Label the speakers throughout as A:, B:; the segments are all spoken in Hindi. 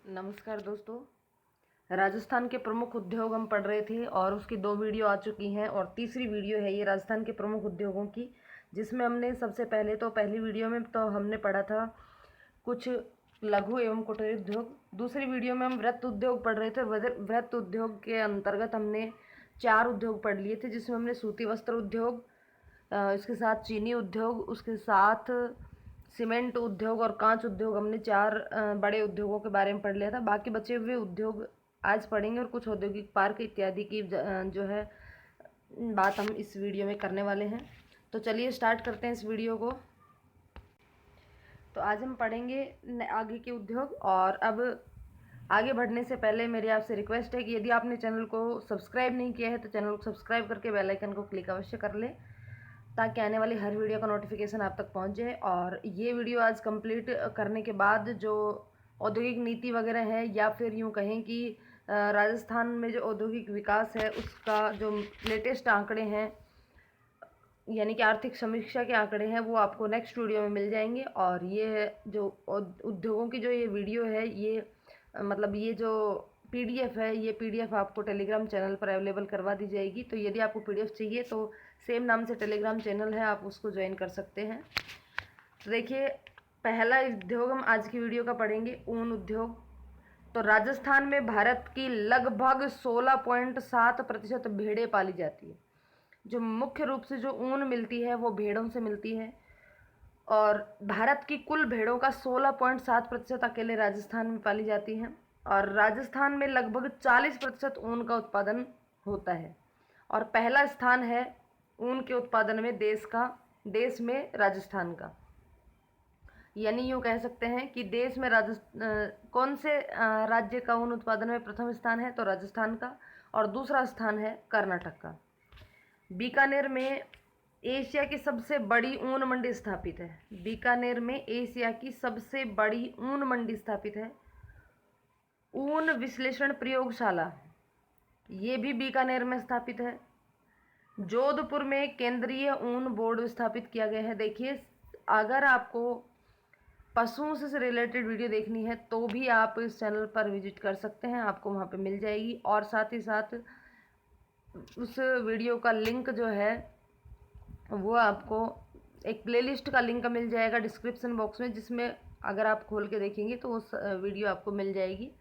A: नमस्कार दोस्तों। राजस्थान के प्रमुख उद्योग हम पढ़ रहे थे और उसकी 2 वीडियो आ चुकी हैं और तीसरी वीडियो है ये राजस्थान के प्रमुख उद्योगों की, जिसमें हमने सबसे पहले तो पहली वीडियो में तो हमने पढ़ा था कुछ लघु एवं कुटीर उद्योग। दूसरी वीडियो में हम वृत्त उद्योग पढ़ रहे थे। वृत्त उद्योग के अंतर्गत हमने 4 उद्योग पढ़ लिए थे, जिसमें हमने सूती वस्त्र उद्योग, इसके साथ चीनी उद्योग, उसके साथ सीमेंट उद्योग और कांच उद्योग, हमने 4 बड़े उद्योगों के बारे में पढ़ लिया था। बाकी बचे हुए उद्योग आज पढ़ेंगे और कुछ औद्योगिक पार्क इत्यादि की जो है बात हम इस वीडियो में करने वाले हैं। तो चलिए स्टार्ट करते हैं इस वीडियो को। तो आज हम पढ़ेंगे आगे के उद्योग। और अब आगे बढ़ने से पहले मेरी आपसे रिक्वेस्ट है कि यदि आपने चैनल को सब्सक्राइब नहीं किया है तो चैनल को सब्सक्राइब करके बेल आइकन को क्लिक अवश्य कर लें, ताकि आने वाली हर वीडियो का नोटिफिकेशन आप तक पहुंच जाए। और ये वीडियो आज कंप्लीट करने के बाद जो औद्योगिक नीति वगैरह है, या फिर यूँ कहें कि राजस्थान में जो औद्योगिक विकास है उसका जो लेटेस्ट आंकड़े हैं, यानी कि आर्थिक समीक्षा के आंकड़े हैं, वो आपको नेक्स्ट वीडियो में मिल जाएंगे। और ये जो उद्योगों की जो ये वीडियो है, ये मतलब ये जो पीडीएफ है, ये पीडीएफ आपको टेलीग्राम चैनल पर अवेलेबल करवा दी जाएगी। तो यदि आपको पीडीएफ चाहिए तो सेम नाम से टेलीग्राम चैनल है, आप उसको ज्वाइन कर सकते हैं। तो देखिए, पहला उद्योग हम आज की वीडियो का पढ़ेंगे, ऊन उद्योग। तो राजस्थान में भारत की लगभग 16.7% भेड़ें पाली जाती है। जो मुख्य रूप से जो ऊन मिलती है वो भेड़ों से मिलती है, और भारत की कुल भेड़ों का 16.7% अकेले राजस्थान में पाली जाती हैं। और राजस्थान में लगभग 40% ऊन का उत्पादन होता है, और पहला स्थान है ऊन के उत्पादन में देश में राजस्थान का। यानी यूँ कह सकते हैं कि देश में कौन से राज्य का ऊन उत्पादन में प्रथम स्थान है, तो राजस्थान का, और दूसरा स्थान है कर्नाटक का। बीकानेर में एशिया की सबसे बड़ी ऊन मंडी स्थापित है। बीकानेर में एशिया की सबसे बड़ी ऊन मंडी स्थापित है। ऊन विश्लेषण प्रयोगशाला ये भी बीकानेर में स्थापित है। जोधपुर में केंद्रीय ऊन बोर्ड स्थापित किया गया है। देखिए, अगर आपको पशुओं से रिलेटेड वीडियो देखनी है तो भी आप इस चैनल पर विजिट कर सकते हैं, आपको वहाँ पे मिल जाएगी। और साथ ही साथ उस वीडियो का लिंक जो है वो आपको एक प्लेलिस्ट का लिंक मिल जाएगा डिस्क्रिप्शन बॉक्स में, जिसमें अगर आप खोल के देखेंगे तो उस वीडियो आपको मिल जाएगी।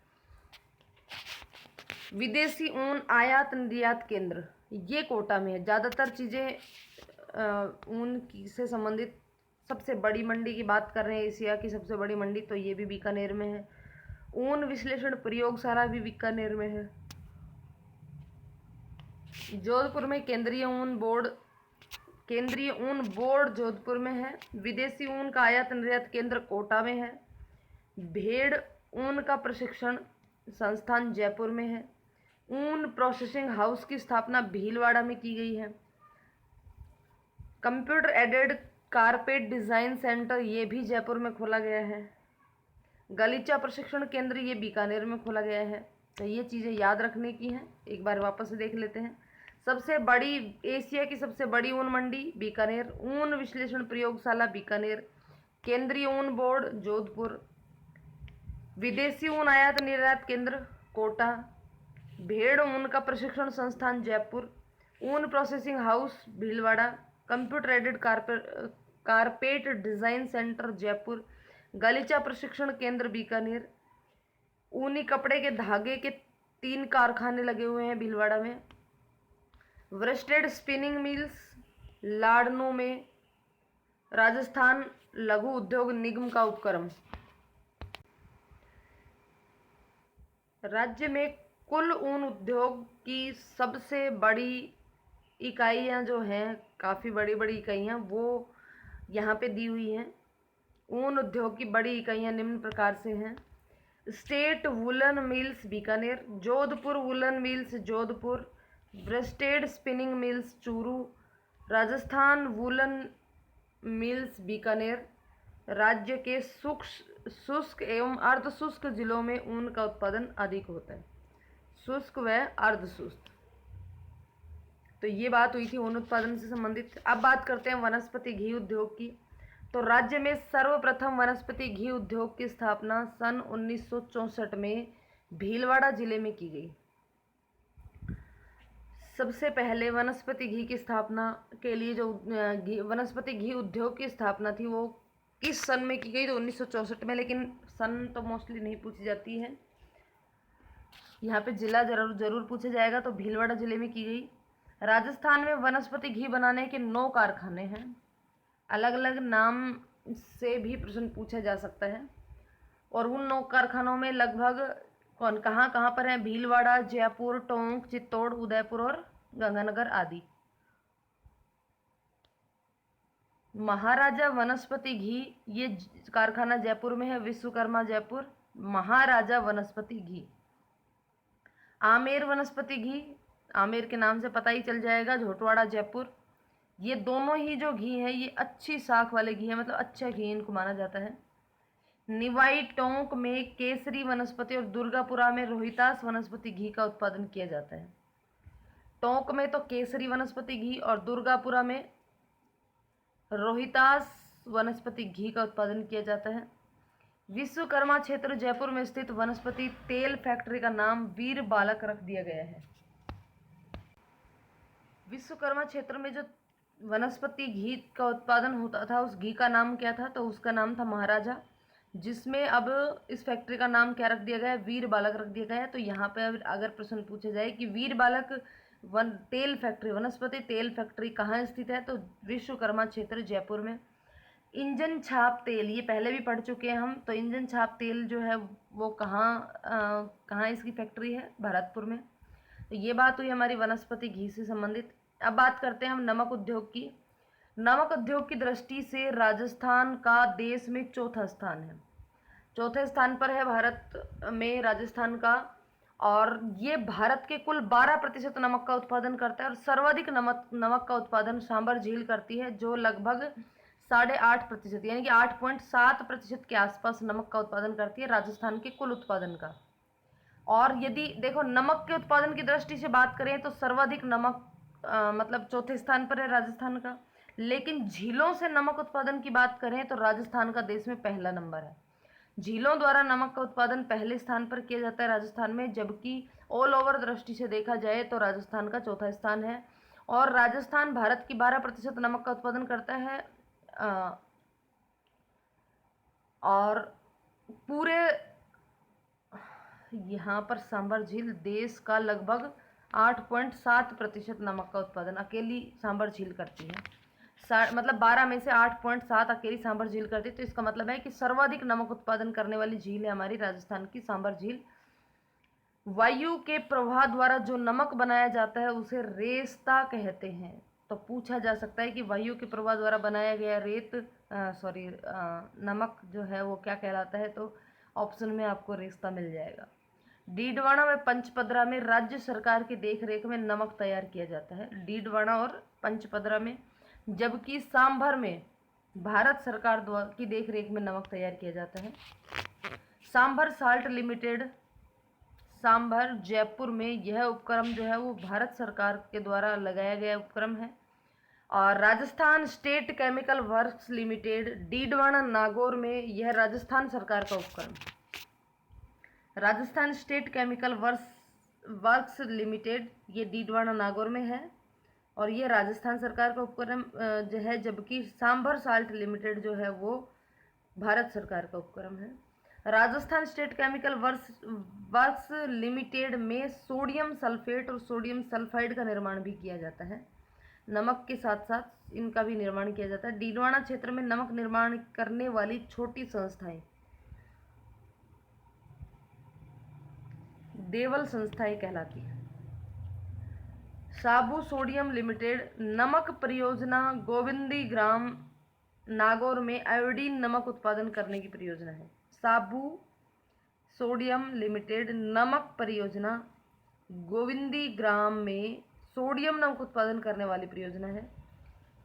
A: विदेशी ऊन आयात निर्यात केंद्र ये कोटा में है। ज़्यादातर चीज़ें ऊन से संबंधित सबसे बड़ी मंडी की बात कर रहे हैं, एशिया की सबसे बड़ी मंडी, तो ये भी बीकानेर में है। ऊन विश्लेषण प्रयोगशाला भी बीकानेर में है। जोधपुर में केंद्रीय ऊन बोर्ड जोधपुर में है। विदेशी ऊन का आयात निर्यात केंद्र कोटा में है। भेड़ ऊन का प्रशिक्षण संस्थान जयपुर में है। ऊन प्रोसेसिंग हाउस की स्थापना भीलवाड़ा में की गई है। Computer aided carpet design centre ये भी जयपुर में खोला गया है। गलीचा प्रशिक्षण केंद्र ये बीकानेर में खोला गया है। तो ये चीज़ें याद रखने की हैं, एक बार वापस से देख लेते हैं। सबसे बड़ी एशिया की सबसे बड़ी ऊन मंडी बीकानेर। ऊन विश्लेषण प्रयोगशाला बीकानेर। केंद्रीय ऊन बोर्ड जोधपुर। विदेशी ऊन आयात निर्यात केंद्र कोटा। भेड़ ऊन का प्रशिक्षण संस्थान जयपुर। ऊन processing house Bhilwara. Computer aided carpet design centre Jaipur. गलीचा प्रशिक्षण केंद्र बीकानेर। ऊनी कपड़े के धागे के 3 कारखाने लगे हुए हैं भीलवाड़ा में। वृस्टेड स्पिनिंग मिल्स लाडनू में। राजस्थान लघु उद्योग निगम का उपक्रम। राज्य में कुल ऊन उद्योग की सबसे बड़ी इकाइयाँ जो हैं, काफ़ी बड़ी बड़ी इकाइयाँ, वो यहाँ पे दी हुई हैं। ऊन उद्योग की बड़ी इकाइयाँ निम्न प्रकार से हैं। State woollen mills Bikaner. Jodhpur woollen mills Jodhpur. Rested spinning mills Churu. Rajasthan woollen mills Bikaner. राज्य के शुष्क एवं अर्धशुष्क जिलों में ऊन का उत्पादन अधिक होता है। शुष्क व अर्धशुष्क। तो ये बात हुई थी ऊन उत्पादन से संबंधित। अब बात करते हैं वनस्पति घी उद्योग की। तो राज्य में सर्वप्रथम वनस्पति घी उद्योग की स्थापना सन 1964 में भीलवाड़ा जिले में की गई। सबसे पहले वनस्पति घी की स्थापना के लिए जो वनस्पति घी उद्योग की स्थापना थी वो किस सन में की गई? तो 1964 में, लेकिन सन तो मोस्टली नहीं पूछी जाती है, यहाँ पे जिला जरूर पूछा जाएगा। तो भीलवाड़ा जिले में की गई। राजस्थान में वनस्पति घी बनाने के 9 कारखाने हैं। अलग अलग नाम से भी प्रश्न पूछा जा सकता है। और उन 9 कारखानों में लगभग कहाँ पर हैं? भीलवाड़ा, जयपुर, टोंक, चित्तौड़, उदयपुर और गंगानगर आदि। महाराजा वनस्पति घी, ये कारखाना जयपुर में है, विश्वकर्मा जयपुर। महाराजा वनस्पति घी। आमेर वनस्पति घी, आमेर के नाम से पता ही चल जाएगा, झोटवाड़ा जयपुर। ये दोनों ही जो घी है ये अच्छी साख वाले घी है, मतलब अच्छा घी इनको माना जाता है। निवाई टोंक में केसरी वनस्पति और दुर्गापुरा में रोहितास वनस्पति घी का उत्पादन किया जाता है। टोंक में तो केसरी वनस्पति घी और दुर्गापुरा में रोहितास वनस्पति घी का उत्पादन किया जाता है। विश्वकर्मा क्षेत्र जयपुर में स्थित वनस्पति तेल फैक्ट्री का नाम वीर बालक रख दिया गया है। विश्वकर्मा क्षेत्र में जो वनस्पति घी का उत्पादन होता था उस घी का नाम क्या था? तो उसका नाम था महाराजा, जिसमें अब इस फैक्ट्री का नाम क्या रख दिया गया है? वीर बालक रख दिया गया है। तो यहाँ पे अगर प्रश्न पूछा जाए कि वीर बालक तेल फैक्ट्री, वनस्पति तेल फैक्ट्री कहाँ स्थित है? तो विश्वकर्मा क्षेत्र जयपुर में। इंजन छाप तेल, ये पहले भी पढ़ चुके हैं हम। तो इंजन छाप तेल जो है वो कहाँ इसकी फैक्ट्री है? भरतपुर में। तो ये बात हुई हमारी वनस्पति घी से संबंधित। अब बात करते हैं हम नमक उद्योग की। नमक उद्योग की दृष्टि से राजस्थान का देश में चौथा स्थान है। चौथे स्थान पर है भारत में राजस्थान का। और ये भारत के कुल 12% नमक का उत्पादन करता है। और सर्वाधिक नमक का उत्पादन सांभर झील करती है, जो लगभग 8.5% यानी कि 8.7% के आसपास नमक का उत्पादन करती है राजस्थान के कुल उत्पादन का। और यदि देखो नमक के उत्पादन की दृष्टि से बात करें तो सर्वाधिक नमक मतलब चौथे स्थान पर है राजस्थान का। लेकिन झीलों से नमक उत्पादन की बात करें तो राजस्थान का देश में पहला नंबर है। झीलों द्वारा नमक का उत्पादन पहले स्थान पर किया जाता है राजस्थान में, जबकि ऑल ओवर दृष्टि से देखा जाए तो राजस्थान का चौथा स्थान है। और राजस्थान भारत की 12% नमक का उत्पादन करता है। और पूरे यहाँ पर सांभर झील देश का लगभग 8.7% नमक का उत्पादन अकेली सांभर झील करती है। मतलब 12 में से 8.7 अकेली सांभर झील करती है। तो इसका मतलब है कि सर्वाधिक नमक उत्पादन करने वाली झील है हमारी राजस्थान की सांभर झील। वायु के प्रवाह द्वारा जो नमक बनाया जाता है उसे रेस्ता कहते हैं। तो पूछा जा सकता है कि वायु के प्रवाह द्वारा बनाया गया नमक जो है वो क्या कहलाता है? तो ऑप्शन में आपको रेस्ता मिल जाएगा। डीडवाना व पंचपदरा में राज्य सरकार की देखरेख में नमक तैयार किया जाता है, डीडवाना और पंचपदरा में। जबकि सांभर में भारत सरकार द्वारा की देखरेख में नमक तैयार किया जाता है। सांभर साल्ट लिमिटेड, सांभर जयपुर में, यह उपक्रम जो है वो भारत सरकार के द्वारा लगाया गया उपक्रम है। और Rajasthan state chemical works limited, Didwana Nagaur में, यह राजस्थान सरकार का उपक्रम। Rajasthan state chemical works limited, ये डीडवाना नागौर में है और ये राजस्थान सरकार का उपक्रम जो है। जबकि सांभर साल्ट लिमिटेड जो है वो भारत सरकार का उपक्रम है। Rajasthan state chemical works limited में सोडियम सल्फेट और सोडियम सल्फाइड का निर्माण भी किया जाता है। नमक के साथ साथ इनका भी निर्माण किया जाता है। डीडवाना क्षेत्र में नमक निर्माण करने वाली छोटी संस्थाएं देवल संस्थाएं कहलाती है। साबू सोडियम लिमिटेड, नमक परियोजना गोविंदी ग्राम नागौर में आयोडीन नमक उत्पादन करने की परियोजना है। साबू सोडियम लिमिटेड नमक परियोजना गोविंदी ग्राम में सोडियम नमक उत्पादन करने वाली परियोजना है।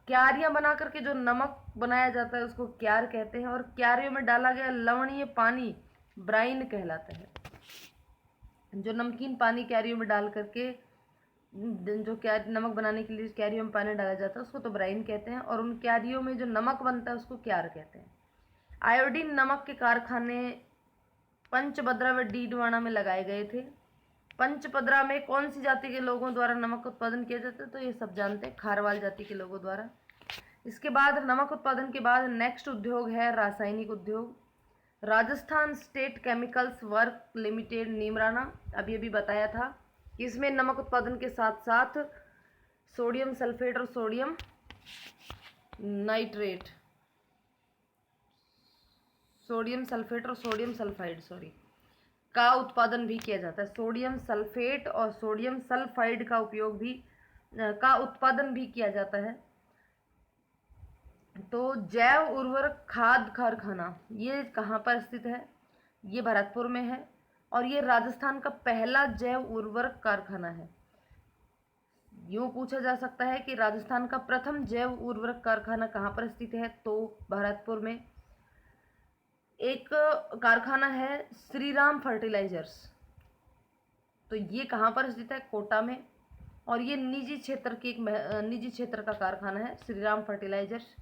A: क्यारियां बना करके जो नमक बनाया जाता है उसको क्यार कहते हैं। और क्यारियों में डाला गया लवणीय पानी ब्राइन कहलाता है। जो नमकीन पानी क्यारियों में डाल करके जो क्या नमक बनाने के लिए कैरियों में पानी डाला जाता है उसको तो ब्राइन कहते हैं, और उन कैरियों में जो नमक बनता है उसको क्यार कहते हैं। आयोडीन नमक के कारखाने पंचभद्रा व डीडवाना में लगाए गए थे। पंचभद्रा में कौन सी जाति के लोगों द्वारा नमक उत्पादन किया जाता है, तो ये सब जानते हैं, खारवाल जाति के लोगों द्वारा। इसके बाद नमक उत्पादन के बाद नेक्स्ट उद्योग है रासायनिक उद्योग। Rajasthan state chemicals work limited Neemrana, अभी अभी बताया था, इसमें नमक उत्पादन के साथ साथ सोडियम सल्फेट और सोडियम नाइट्रेट, सोडियम सल्फेट और सोडियम सल्फाइड का उत्पादन भी किया जाता है। सोडियम सल्फेट और सोडियम सल्फाइड का उपयोग भी का उत्पादन भी किया जाता है। तो जैव उर्वरक खाद कारखाना ये कहाँ पर स्थित है, ये भरतपुर में है, और ये राजस्थान का पहला जैव उर्वरक कारखाना है। यूँ पूछा जा सकता है कि राजस्थान का प्रथम जैव उर्वरक कारखाना कहाँ पर स्थित है, तो भरतपुर में। एक कारखाना है श्री राम फर्टिलाइजर्स, तो ये कहाँ पर स्थित है, कोटा में, और ये निजी क्षेत्र का कारखाना है श्री राम फर्टिलाइजर्स।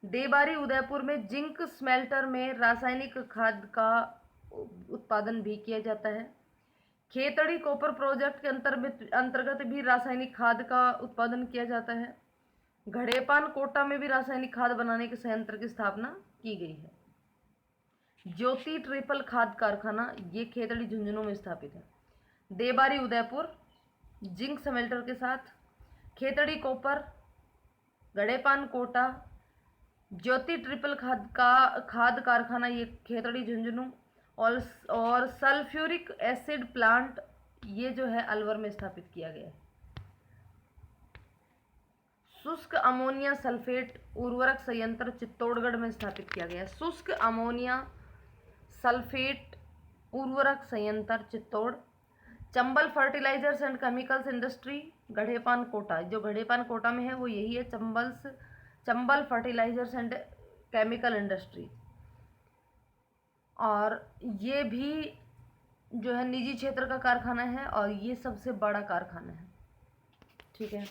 A: देबारी उदयपुर में जिंक स्मेल्टर में रासायनिक खाद का उत्पादन भी किया जाता है। खेतड़ी कॉपर प्रोजेक्ट के अंतर्गत भी रासायनिक खाद का उत्पादन किया जाता है। घड़ेपान कोटा में भी रासायनिक खाद बनाने के संयंत्र की स्थापना की गई है। ज्योति ट्रिपल खाद कारखाना ये खेतड़ी झुंझुनू में स्थापित है। देबारी उदयपुर जिंक स्मेल्टर के साथ, खेतड़ी कॉपर, घड़ेपान कोटा, ज्योति ट्रिपल खाद कारखाना ये खेतड़ी झुंझुनू, और सल्फ्यूरिक एसिड प्लांट ये जो है अलवर में स्थापित किया गया है। शुष्क अमोनिया सल्फेट उर्वरक संयंत्र चित्तौड़गढ़ में स्थापित किया गया है। शुष्क अमोनिया सल्फेट उर्वरक संयंत्र Chittor. Chambal fertilisers and chemicals industry Gadepan Kota, जो गढ़ेपान कोटा में है वो यही है, Chambal fertilisers and chemical industry, और ये भी जो है निजी क्षेत्र का कारखाना है, और ये सबसे बड़ा कारखाना है। ठीक है,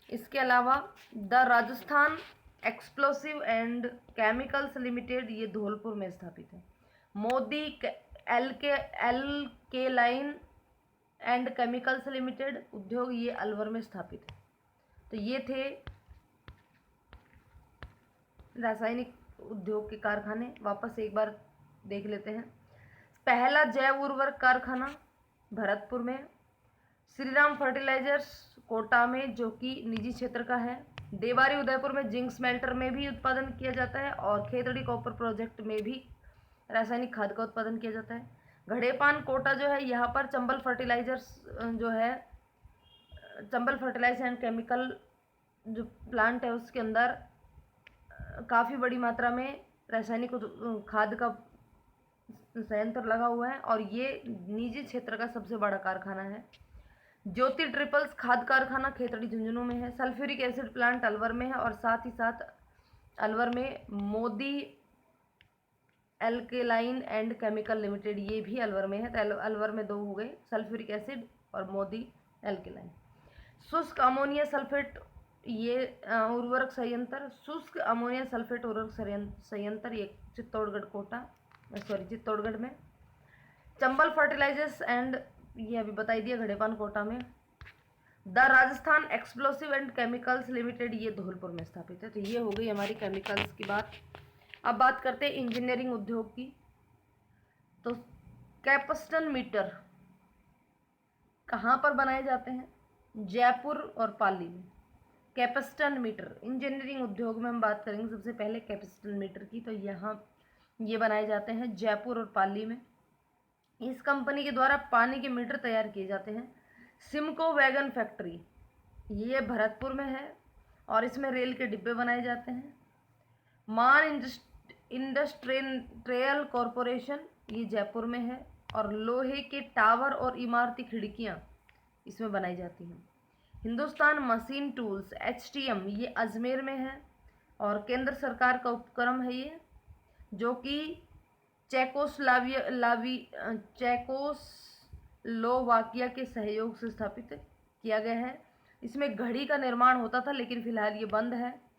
A: इसके अलावा the Rajasthan explosive and chemicals limited ये धौलपुर में स्थापित है। Modi alkaline and chemicals limited उद्योग ये अलवर में स्थापित है। तो ये थे रासायनिक उद्योग के कारखाने। वापस एक बार देख लेते हैं। पहला जैव उर्वरक कारखाना भरतपुर में, श्री राम फर्टिलाइजर्स कोटा में जो कि निजी क्षेत्र का है, देवारी उदयपुर में जिंक स्मेल्टर में भी उत्पादन किया जाता है, और खेतड़ी कॉपर प्रोजेक्ट में भी रासायनिक खाद का उत्पादन किया जाता है। घड़ेपान कोटा जो है यहाँ पर चंबल फर्टिलाइजर्स जो है, चंबल फर्टिलाइजर एंड केमिकल जो प्लांट है उसके अंदर काफ़ी बड़ी मात्रा में रासायनिक खाद का संयंत्र लगा हुआ है, और ये निजी क्षेत्र का सबसे बड़ा कारखाना है। ज्योति ट्रिपल्स खाद कारखाना खेतड़ी झुंझुनू में है। सल्फ्यूरिक एसिड प्लांट अलवर में है, और साथ ही साथ अलवर में Modi alkaline and chemical limited ये भी अलवर में है। तो अलवर में दो हो गए, सल्फ्यूरिक एसिड और मोदी एल्केलाइन। शुष्क अमोनिया सल्फेट ये उर्वरक संयंत्र, शुष्क अमोनिया सल्फेट उर्वरक संयंत्र ये चित्तौड़गढ़ में। चंबल फर्टिलाइजर्स एंड ये अभी बताई दिया घड़ेपान कोटा में। The Rajasthan explosive and chemicals limited ये धौलपुर में स्थापित है। तो ये हो गई हमारी केमिकल्स की बात। अब बात करते हैं इंजीनियरिंग उद्योग की। तो कैपस्टन मीटर कहाँ पर बनाए जाते हैं, जयपुर और पाली में। कैपस्टन मीटर इंजीनियरिंग उद्योग में हम बात करेंगे सबसे पहले कैपस्टन मीटर की। तो यहाँ ये बनाए जाते हैं जयपुर और पाली में। इस कंपनी के द्वारा पानी के मीटर तैयार किए जाते हैं। सिमको वैगन फैक्ट्री ये भरतपुर में है, और इसमें रेल के डिब्बे बनाए जाते हैं। मान इंडस्ट्रियल कॉरपोरेशन ये जयपुर में है, और लोहे के टावर और इमारती खिड़कियाँ इसमें बनाई जाती हैं। हिंदुस्तान मशीन टूल्स HTM ये अजमेर में है, और केंद्र सरकार का उपक्रम है ये, जो कि चेकोस्लोवाकिया के सहयोग से स्थापित किया गया है। इसमें घड़ी का निर्माण होता था, लेकिन फिलहाल ये बंद है।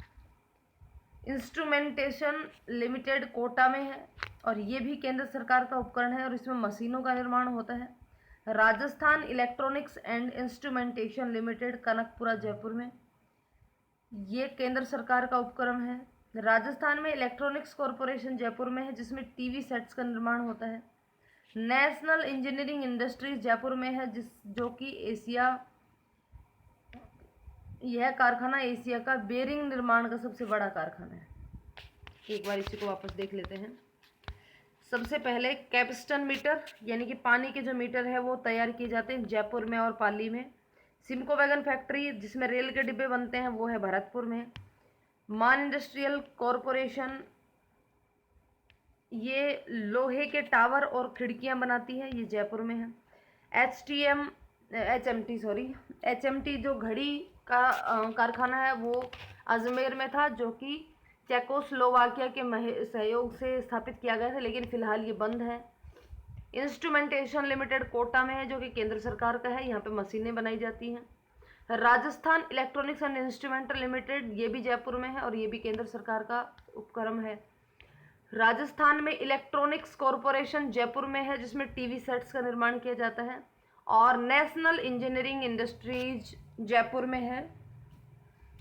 A: इंस्ट्रूमेंटेशन लिमिटेड कोटा में है और ये भी केंद्र सरकार का उपकरण है और इसमें मशीनों का निर्माण होता है। Rajasthan electronics and instrumentation limited Kanakapura Jaipur में, ये केंद्र सरकार का उपक्रम है। राजस्थान में इलेक्ट्रॉनिक्स कॉरपोरेशन जयपुर में है, जिसमें टीवी सेट्स का निर्माण होता है। नेशनल इंजीनियरिंग इंडस्ट्रीज जयपुर में है, जो कि यह कारखाना एशिया का बेरिंग निर्माण का सबसे बड़ा कारखाना है। एक बार इसी को वापस देख लेते हैं। सबसे पहले कैपस्टन मीटर, यानी कि पानी के जो मीटर है वो तैयार किए जाते हैं जयपुर में और पाली में। सिमको वैगन फैक्ट्री जिसमें रेल के डिब्बे बनते हैं वो है भरतपुर में। मान इंडस्ट्रियल कॉरपोरेशन ये लोहे के टावर और खिड़कियां बनाती है, ये जयपुर में है। HMT जो घड़ी का कारखाना है वो अजमेर में था, जो कि चेकोस्लोवाकिया के सहयोग से स्थापित किया गया था, लेकिन फिलहाल ये बंद है। इंस्ट्रूमेंटेशन लिमिटेड कोटा में है, जो कि केंद्र सरकार का है, यहाँ पे मशीनें बनाई जाती हैं। Rajasthan electronics and instrumental limited ये भी जयपुर में है और ये भी केंद्र सरकार का उपक्रम है। राजस्थान में इलेक्ट्रॉनिक्स कॉरपोरेशन जयपुर में है, जिसमें टीवी सेट्स का निर्माण किया जाता है। और नेशनल इंजीनियरिंग इंडस्ट्रीज जयपुर में है,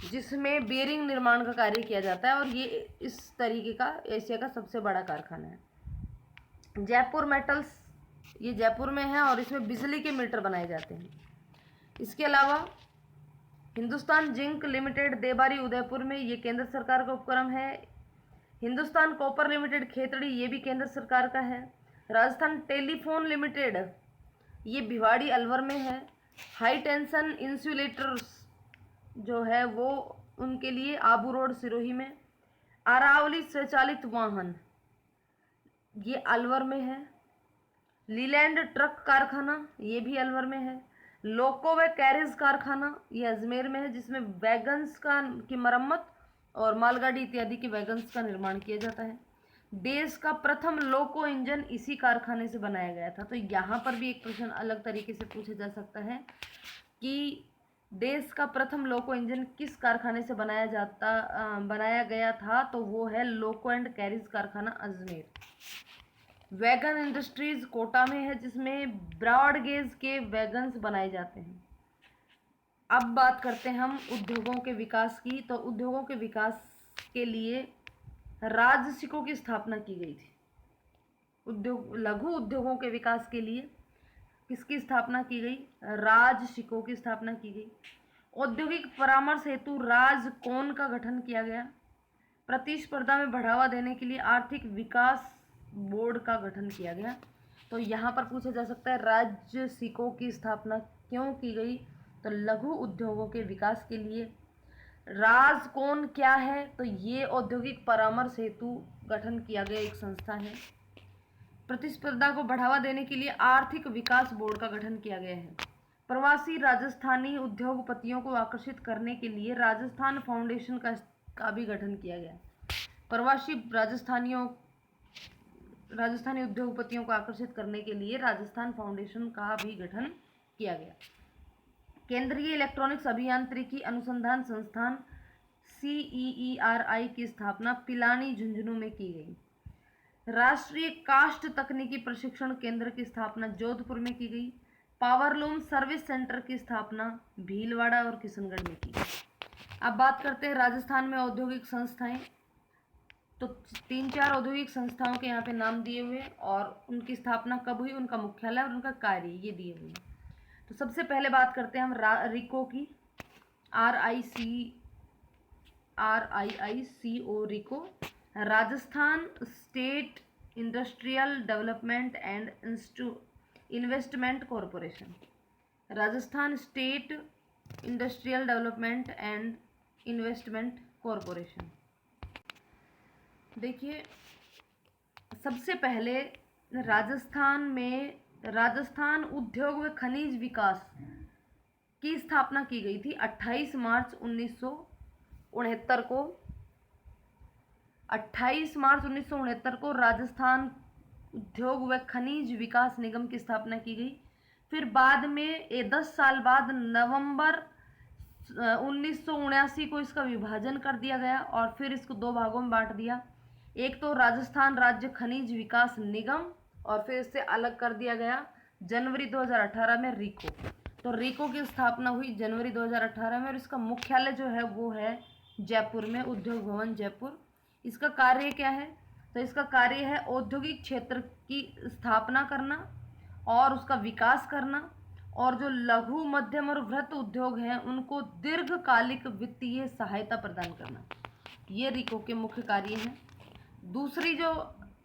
A: जिसमें बेरिंग निर्माण का कार्य किया जाता है और ये इस तरीके का एशिया का सबसे बड़ा कारखाना है। जयपुर मेटल्स ये जयपुर में है और इसमें बिजली के मीटर बनाए जाते हैं। इसके अलावा हिंदुस्तान जिंक लिमिटेड देबारी उदयपुर में, ये केंद्र सरकार का उपक्रम है। हिंदुस्तान कॉपर लिमिटेड खेतड़ी, ये भी केंद्र सरकार का है। राजस्थान टेलीफोन लिमिटेड ये भिवाड़ी अलवर में है। हाई टेंशन इंसुलेटर्स जो है वो उनके लिए आबू रोड सिरोही में। अरावली स्वचालित वाहन ये अलवर में है। लीलैंड ट्रक कारखाना ये भी अलवर में है। लोको व कैरेज कारखाना ये अजमेर में है, जिसमें वैगन्स की मरम्मत और मालगाड़ी इत्यादि के वैगन्स का निर्माण किया जाता है। देश का प्रथम लोको इंजन इसी कारखाने से बनाया गया था। तो यहाँ पर भी एक प्रश्न अलग तरीके से पूछा जा सकता है कि देश का प्रथम लोको इंजन किस कारखाने से बनाया गया था, तो वो है लोको एंड कैरिज कारखाना अजमेर। वैगन इंडस्ट्रीज कोटा में है, जिसमें ब्रॉड गेज के वैगन्स बनाए जाते हैं। अब बात करते हैं हम उद्योगों के विकास की। तो उद्योगों के विकास के लिए राजसिको की स्थापना की गई थी। लघु उद्योगों के विकास के लिए किसकी स्थापना की गई? राजसिको की स्थापना की गई। औद्योगिक परामर्श हेतु राजकोन का गठन किया गया। प्रतिस्पर्धा में बढ़ावा देने के लिए आर्थिक विकास बोर्ड का गठन किया गया। तो यहाँ पर पूछा जा सकता है राजसिको की स्थापना क्यों की गई? तो लघु उद्योगों के विकास के लिए। राजकोन क्या है? तो ये औद्योगिक परामर्श हेतु गठन किया गया एक संस्था है। प्रतिस्पर्धा को बढ़ावा देने के लिए आर्थिक विकास बोर्ड का गठन किया गया है। प्रवासी राजस्थानी उद्योगपतियों को आकर्षित करने के लिए राजस्थान फाउंडेशन का भी गठन किया गया। प्रवासी राजस्थानी उद्योगपतियों को आकर्षित करने के लिए राजस्थान फाउंडेशन का भी गठन किया गया। केंद्रीय इलेक्ट्रॉनिक्स अभियांत्रिकी अनुसंधान संस्थान CEERI की स्थापना पिलानी झुंझुनू में की गई। राष्ट्रीय काष्ठ तकनीकी प्रशिक्षण केंद्र की स्थापना जोधपुर में की गई। पावरलूम सर्विस सेंटर की स्थापना भीलवाड़ा और किशनगढ़ में की गई। अब बात करते हैं राजस्थान में औद्योगिक संस्थाएं। तो 3-4 औद्योगिक संस्थाओं के यहाँ पे नाम दिए हुए और उनकी स्थापना कब हुई, उनका मुख्यालय और उनका कार्य ये दिए हुए हैं। तो सबसे पहले बात करते हैं हम रिको की। RICO RIICO, Rajasthan state industrial development and investment corporation. Rajasthan state industrial development and investment corporation. देखिए, सबसे पहले राजस्थान उद्योग व खनिज विकास की स्थापना की गई थी 28 मार्च 1969 को। 28 मार्च 1969 को राजस्थान उद्योग व खनिज विकास निगम की स्थापना की गई। फिर बाद में 10 साल बाद नवंबर 1979 को इसका विभाजन कर दिया गया और फिर इसको 2 भागों में बांट दिया। एक तो राजस्थान राज्य खनिज विकास निगम और फिर इससे अलग कर दिया गया जनवरी 2018 में रीको। तो रीको की स्थापना हुई जनवरी 2018 में और इसका मुख्यालय जो है वो है जयपुर में, उद्योग भवन जयपुर। इसका कार्य क्या है? तो इसका कार्य है औद्योगिक क्षेत्र की स्थापना करना और उसका विकास करना और जो लघु मध्यम और वृहत उद्योग हैं उनको दीर्घकालिक वित्तीय सहायता प्रदान करना, ये रीको के मुख्य कार्य हैं। दूसरी जो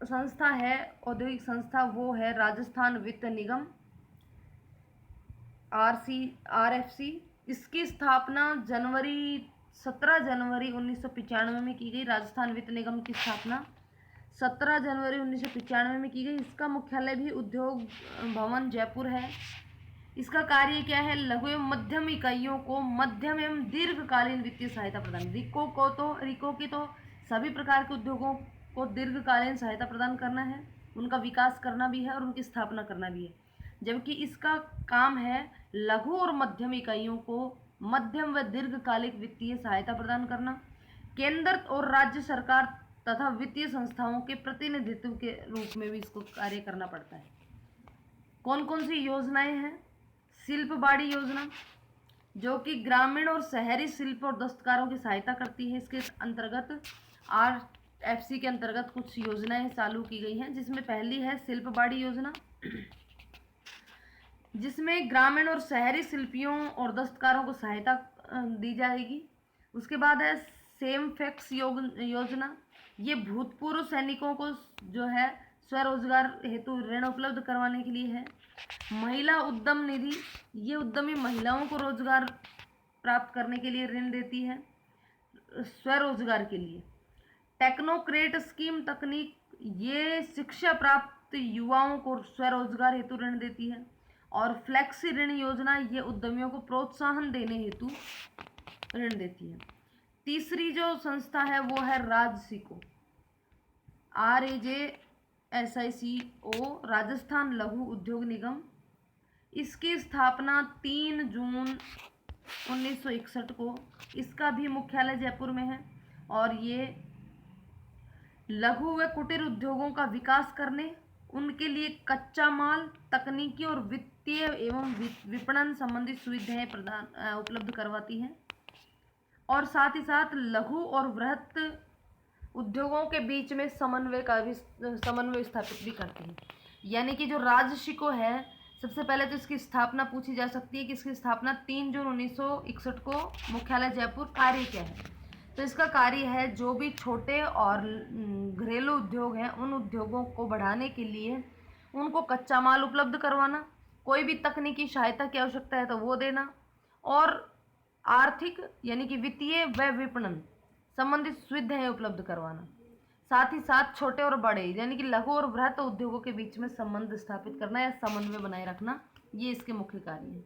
A: संस्था है औद्योगिक संस्था वो है राजस्थान वित्त निगम, RFC। इसकी स्थापना 17 जनवरी 1995 में की गई। राजस्थान वित्त निगम की स्थापना 17 जनवरी 1995 में की गई। इसका मुख्यालय भी उद्योग भवन जयपुर है। इसका कार्य क्या है? लघु एवं मध्यम इकाइयों को मध्यम एवं दीर्घकालीन वित्तीय सहायता प्रदान। रीको की तो सभी प्रकार के उद्योगों को दीर्घकालीन सहायता प्रदान करना है, उनका विकास करना भी है और उनकी स्थापना करना भी है, जबकि इसका काम है लघु और मध्यम इकाइयों को मध्यम व दीर्घकालिक वित्तीय सहायता प्रदान करना, केंद्र और राज्य सरकार तथा वित्तीय संस्थाओं के प्रतिनिधित्व के रूप में भी इसको कार्य करना पड़ता है। कौन कौन सी योजनाएं हैं? शिल्प बाड़ी योजना जो कि ग्रामीण और शहरी शिल्प और दस्तकारों की सहायता करती है। इसके अंतर्गत RFC के अंतर्गत कुछ योजनाएं चालू की गई हैं, जिसमें पहली है शिल्प बाड़ी योजना, जिसमें ग्रामीण और शहरी शिल्पियों और दस्तकारों को सहायता दी जाएगी। उसके बाद है सेमफेक्स योजना, ये भूतपूर्व सैनिकों को जो है स्वरोजगार हेतु ऋण उपलब्ध करवाने के लिए है। महिला उद्यम निधि, ये उद्यमी महिलाओं को रोजगार प्राप्त करने के लिए ऋण देती है स्वरोजगार के लिए। टेक्नोक्रेट स्कीम तकनीक, ये शिक्षा प्राप्त युवाओं को स्वरोजगार हेतु ऋण देती है। और फ्लेक्सी ऋण योजना, ये उद्यमियों को प्रोत्साहन देने हेतु ऋण देती है। तीसरी जो संस्था है वो है राजसिको, RAJSICO, राजस्थान लघु उद्योग निगम। इसकी स्थापना 3 जून 1961 को, इसका भी मुख्यालय जयपुर में है और ये लघु व कुटीर उद्योगों का विकास करने, उनके लिए कच्चा माल, तकनीकी और वित्तीय एवं विपणन संबंधी सुविधाएं उपलब्ध करवाती हैं और साथ ही साथ लघु और वृहत उद्योगों के बीच में समन्वय स्थापित भी करती है। यानी कि जो राजसिको है, सबसे पहले तो इसकी स्थापना पूछी जा सकती है कि इसकी स्थापना 3 जून 1961 को, मुख्यालय जयपुर। कार्य क्या है? तो इसका कार्य है जो भी छोटे और घरेलू उद्योग हैं उन उद्योगों को बढ़ाने के लिए उनको कच्चा माल उपलब्ध करवाना, कोई भी तकनीकी सहायता की आवश्यकता है तो वो देना और आर्थिक यानी कि वित्तीय व विपणन संबंधित सुविधाएं उपलब्ध करवाना। साथ ही साथ छोटे और बड़े यानी कि लघु और वृहत उद्योगों के बीच में संबंध स्थापित करना या समन्वय बनाए रखना, ये इसके मुख्य कार्य है।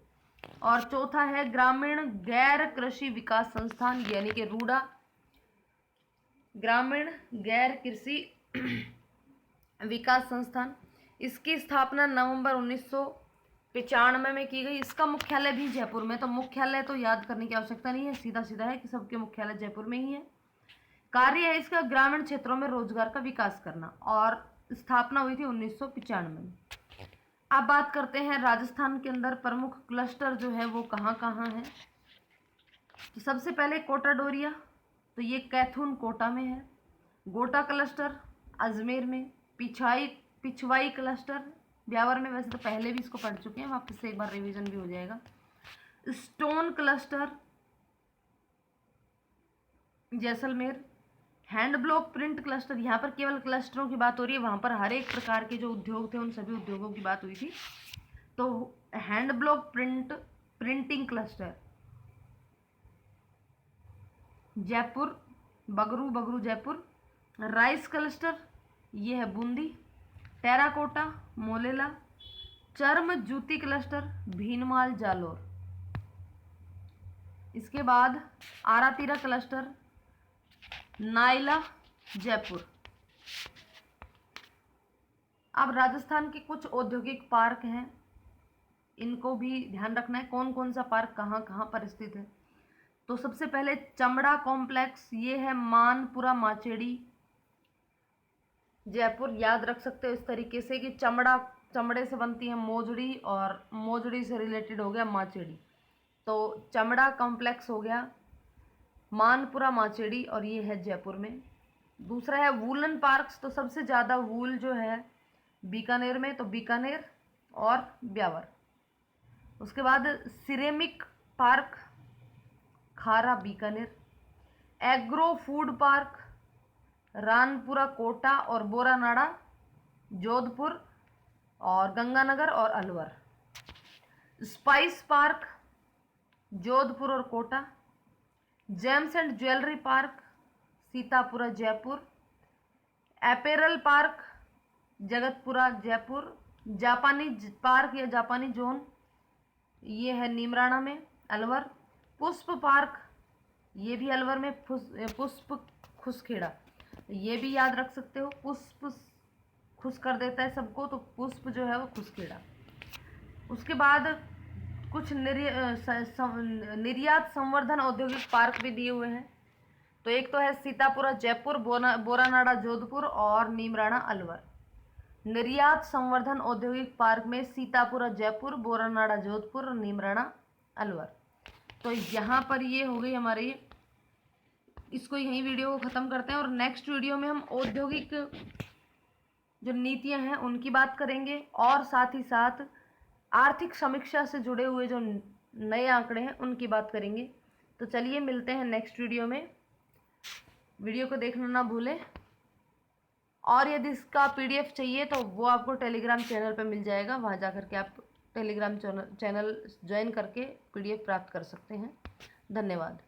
A: और चौथा है ग्रामीण गैर कृषि विकास संस्थान यानी कि रूडा, ग्रामीण गैर कृषि विकास संस्थान। इसकी स्थापना नवंबर 1995 में की गई। इसका मुख्यालय भी जयपुर में। तो मुख्यालय तो याद करने की आवश्यकता नहीं है, सीधा सीधा है कि सबके मुख्यालय जयपुर में ही है। कार्य है इसका ग्रामीण क्षेत्रों में रोजगार का विकास करना और स्थापना हुई थी 1995 में। अब बात करते हैं राजस्थान के अंदर प्रमुख क्लस्टर जो है वो कहाँ कहाँ है। तो सबसे पहले कोटा डोरिया, तो ये कैथून कोटा में है। गोटा क्लस्टर अजमेर में। पिछवाई क्लस्टर ब्यावर में, वैसे तो पहले भी इसको पढ़ चुके हैं, वापस से एक बार रिवीजन भी हो जाएगा। Stone cluster Jaisalmer. Hand block print cluster, यहाँ पर केवल क्लस्टरों की बात हो रही है, वहाँ पर हर एक प्रकार के जो उद्योग थे उन सभी उद्योगों की बात हुई थी। तो hand block printing cluster Jaipur, Bagru Jaipur. Rice cluster ये है बूंदी। टेराकोटा मोलेला। चर्म जूती क्लस्टर भीनमाल जालोर। इसके बाद आरातीरा क्लस्टर नाइला जयपुर। अब राजस्थान के कुछ औद्योगिक पार्क हैं इनको भी ध्यान रखना है, कौन कौन सा पार्क कहाँ कहाँ पर स्थित है। तो सबसे पहले चमड़ा कॉम्प्लेक्स, ये है मानपुरा माचेड़ी, जयपुर। याद रख सकते हो इस तरीके से कि चमड़े से बनती है मोजड़ी, और मोजड़ी से रिलेटेड हो गया माचेड़ी। तो चमड़ा कॉम्प्लेक्स हो गया मानपुरा माचेड़ी, और ये है जयपुर में। दूसरा है वूलन पार्क्स, तो सबसे ज़्यादा वूल जो है बीकानेर में, तो बीकानेर और ब्यावर। उसके बाद ceramic park Khara Bikaner, agro food park Ranpura Kota और बोरानाड़ा जोधपुर और गंगानगर और अलवर। स्पाइस पार्क जोधपुर और Kota, gems and jewellery park Sitapura Jaipur, apparel park Jagatpura Jaipur, जापानी पार्क या जापानी जोन ये है नीमराणा में अलवर, पुष्प पार्क ये भी अलवर में, पुष्प खुसखेड़ा ये भी याद रख सकते हो, पुष्प खुश कर देता है सबको, तो पुष्प जो है वो खुसखेड़ा। उसके बाद कुछ निर्यात संवर्धन औद्योगिक पार्क भी दिए हुए हैं। तो एक तो है सीतापुरा जयपुर, बोरानाड़ा जोधपुर और नीमराणा अलवर। निर्यात संवर्धन औद्योगिक पार्क में सीतापुरा जयपुर, बोरानाड़ा जोधपुर और नीमराणा अलवर। तो यहाँ पर ये हो गई हमारी, इसको यहीं वीडियो को ख़त्म करते हैं, और नेक्स्ट वीडियो में हम औद्योगिक जो नीतियाँ हैं उनकी बात करेंगे, और साथ ही साथ आर्थिक समीक्षा से जुड़े हुए जो नए आंकड़े हैं उनकी बात करेंगे। तो चलिए मिलते हैं नेक्स्ट वीडियो में। वीडियो को देखना ना भूलें, और यदि इसका PDF चाहिए तो वो आपको टेलीग्राम चैनल पे मिल जाएगा, वहाँ जा कर के आप टेलीग्राम चैनल ज्वाइन करके PDF प्राप्त कर सकते हैं। धन्यवाद।